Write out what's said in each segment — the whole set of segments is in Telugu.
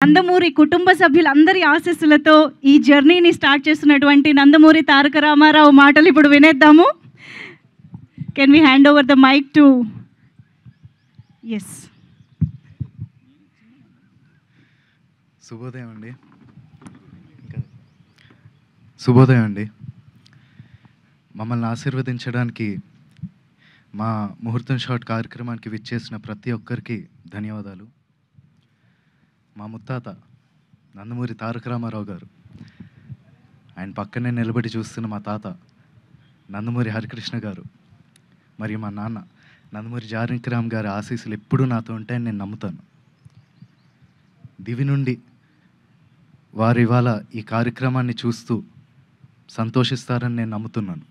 నందమూరి కుటుంబ సభ్యులందరి ఆశీస్సులతో ఈ జర్నీని స్టార్ట్ చేస్తున్నటువంటి నందమూరి తారక రామారావు మాటలు ఇప్పుడు వినేద్దాము. Can we hand over the mic to S. శుభోదయం అండి. మమ్మల్ని ఆశీర్వదించడానికి మా ముహూర్తం షాట్ కార్యక్రమానికి విచ్చేసిన ప్రతి ఒక్కరికి ధన్యవాదాలు. మా ముత్తాత నందమూరి తారక రామారావు గారు, ఆయన పక్కనే నిలబడి చూస్తున్న మా తాత నందమూరి హరికృష్ణ గారు, మరియు మా నాన్న నందమూరి జానకిరామ్ గారి ఆశీస్సులు ఎప్పుడూ నాతో ఉంటాయని నేను నమ్ముతాను. దివి నుండి వారు ఇవాళ ఈ కార్యక్రమాన్ని చూస్తూ సంతోషిస్తారని నేను నమ్ముతున్నాను.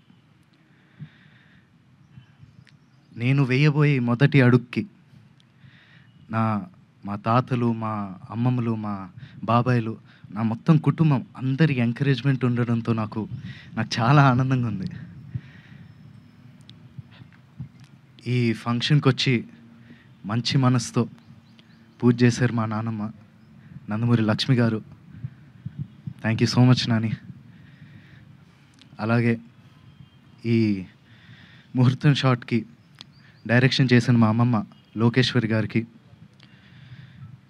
నేను వేయబోయే మొదటి అడుగుకి మా తాతలు, మా అమ్మమ్మలు, మా బాబాయిలు, నా మొత్తం కుటుంబం అందరి ఎంకరేజ్మెంట్ ఉండడంతో నాకు చాలా ఆనందంగా ఉంది. ఈ ఫంక్షన్కి వచ్చి మంచి మనసుతో పూజ చేశారు మా నాన్నమ్మ నందమూరి లక్ష్మి గారు. Thank you so much Nani. అలాగే ఈ ముహూర్తం షాట్కి డైరెక్షన్ చేసిన మా అమ్మమ్మ లోకేశ్వరి గారికి,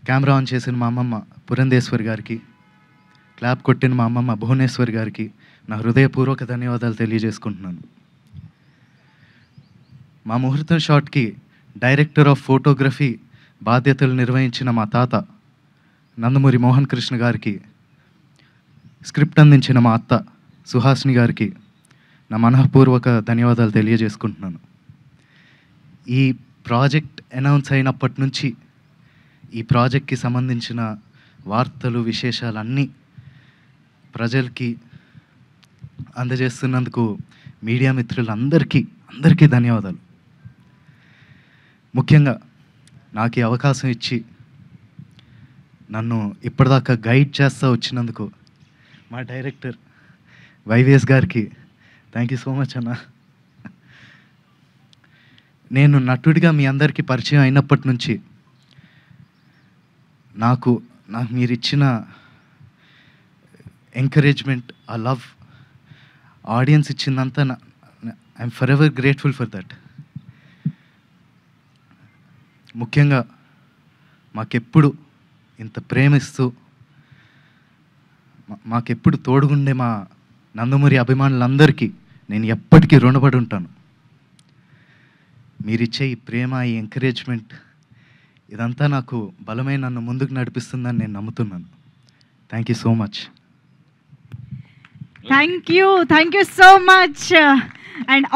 కెమెరా ఆన్ చేసిన మా అమ్మమ్మ పురంధేశ్వరి గారికి, క్లాప్ కొట్టిన మా అమ్మమ్మ భువనేశ్వరి గారికి నా హృదయపూర్వక ధన్యవాదాలు తెలియజేసుకుంటున్నాను. మా ముహూర్తం షాట్కి డైరెక్టర్ ఆఫ్ ఫోటోగ్రఫీ బాధ్యతలు నిర్వహించిన మా తాత నందమూరి మోహన్ కృష్ణ గారికి, స్క్రిప్ట్ అందించిన మా అత్త సుహాసిని గారికి నా మనఃపూర్వక ధన్యవాదాలు తెలియజేసుకుంటున్నాను. ఈ ప్రాజెక్ట్ అనౌన్స్ అయినప్పటి నుంచి ఈ ప్రాజెక్ట్కి సంబంధించిన వార్తలు, విశేషాలన్నీ ప్రజలకి అందజేస్తున్నందుకు మీడియా మిత్రులందరికీ ధన్యవాదాలు. ముఖ్యంగా నాకు ఈ అవకాశం ఇచ్చి నన్ను ఇప్పటిదాకా గైడ్ చేస్తూ వచ్చినందుకు మా డైరెక్టర్ వైవిఎస్ గారికి థ్యాంక్ యూ సో మచ్ అన్న. నేను నటుడిగా మీ అందరికీ పరిచయం అయినప్పటి నుంచి నాకు మీరు ఇచ్చిన ఎంకరేజ్మెంట్, ఆ లవ్, ఆడియన్స్ ఇచ్చిందంతా I'm forever grateful for that. ముఖ్యంగా మాకెప్పుడు ఇంత ప్రేమిస్తూ మాకెప్పుడు తోడుగుండే మా నందమూరి అభిమానులందరికీ నేను ఎప్పటికీ రుణపడి ఉంటాను. మీరిచ్చే ఈ ప్రేమ, ఈ ఎంకరేజ్మెంట్ ఇదంతా నాకు బలమై నన్ను ముందుకు నడిపిస్తుందని నేను నమ్ముతున్నాను. Thank you so much. Thank you so much. And